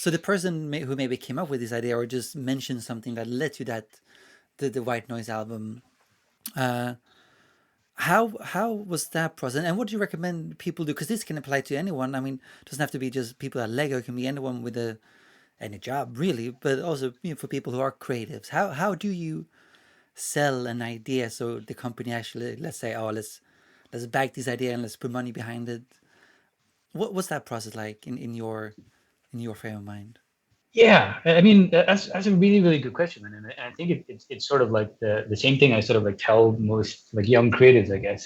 So the person who maybe came up with this idea or just mentioned something that led to that the white noise album. Uh, how was that process? And what do you recommend people do? Because this can apply to anyone. I mean, it doesn't have to be just people at Lego. It can be anyone with a any job really, but also for people who are creatives. How do you sell an idea so the company actually, let's say, oh, let's back this idea and let's put money behind it. What's that process like in your frame of mind? Yeah, I mean that's a really really good question, man. And I think it's sort of like the same thing I sort of like tell most like young creatives, I guess,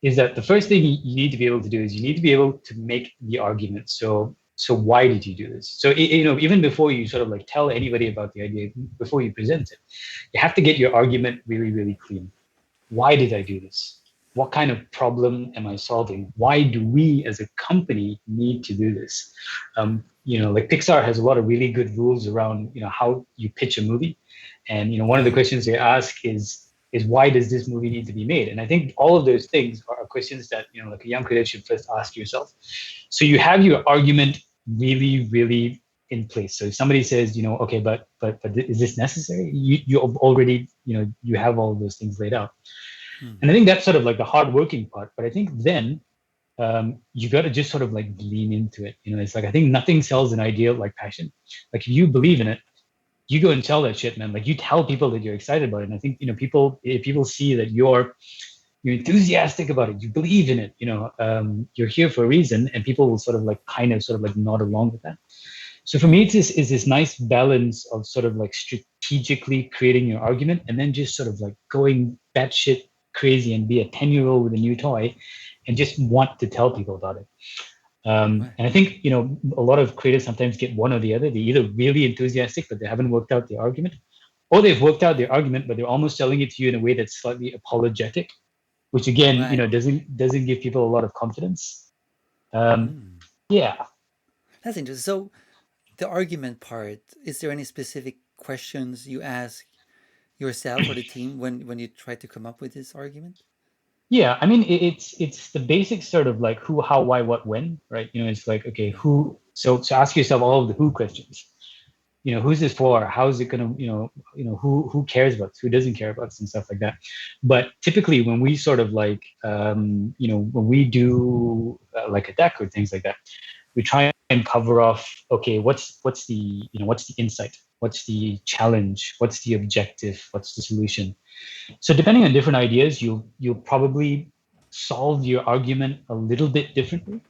is that the first thing you need to be able to do is you need to be able to make the argument. So why did you do this? So you know, even before you sort of like tell anybody about the idea, before you present it, you have to get your argument really really clean. Why did I do this? What kind of problem am I solving? Why do we as a company need to do this? You know, like Pixar has a lot of really good rules around, you know, how you pitch a movie. And, you know, one of the Right. questions they ask is why does this movie need to be made? And I think all of those things are questions that, you know, like a young creative should first ask yourself. So you have your argument really, really in place. So if somebody says, you know, okay, but is this necessary? You already, you know, you have all of those things laid out. Hmm. And I think that's sort of like the hard working part. But I think then you got to just sort of like lean into it. You know, it's like I think nothing sells an idea like passion. Like if you believe in Right. it, you go and tell that shit, man. Like you tell people that you're excited about it. And I think, you know, people, if people see that you're enthusiastic about it, you believe in it, you know, you're here for a reason, and people will sort of like kind of sort of like nod along with that. So for me, Hmm. it's this nice balance of sort of like strategically creating your argument and then just sort of like going batshit crazy and be a 10-year-old with a new toy and just want to tell people about it. Right. And I think, you know, a lot of creators sometimes get one or the other. They're either really enthusiastic, but they haven't worked out the argument, or they've worked out their argument, but they're almost selling it to you in a way that's slightly apologetic, which again, you Right. know, doesn't give people a lot of confidence. Um, Hmm. yeah, That's interesting. So the argument part, is there any specific questions you ask yourself or the team when you try to come up with this argument? Yeah, I mean it's the basic sort of like who, how, why, what, when, right? You know, it's like okay, Right. who. So ask yourself all of the who questions. You know, who's this for? How's it gonna? Who cares about this? Who doesn't care about this and stuff like that. But typically, when we sort of like when we do like a deck or things like that, we try and cover off. Okay, what's the what's the insight? What's the challenge? What's the objective? What's the solution? So depending on different ideas, you'll probably solve your argument a little bit differently.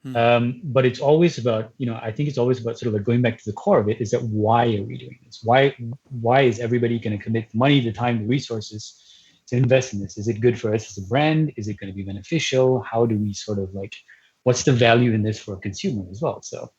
Hmm. But it's always about, I think it's always about sort of like going back to the core of it is that why are we doing this? Why is everybody going to commit the money, the time, the resources to invest in this? Is it good for us as a brand? Is it going to be beneficial? How do we sort of like, what's the value in this for a consumer as well? So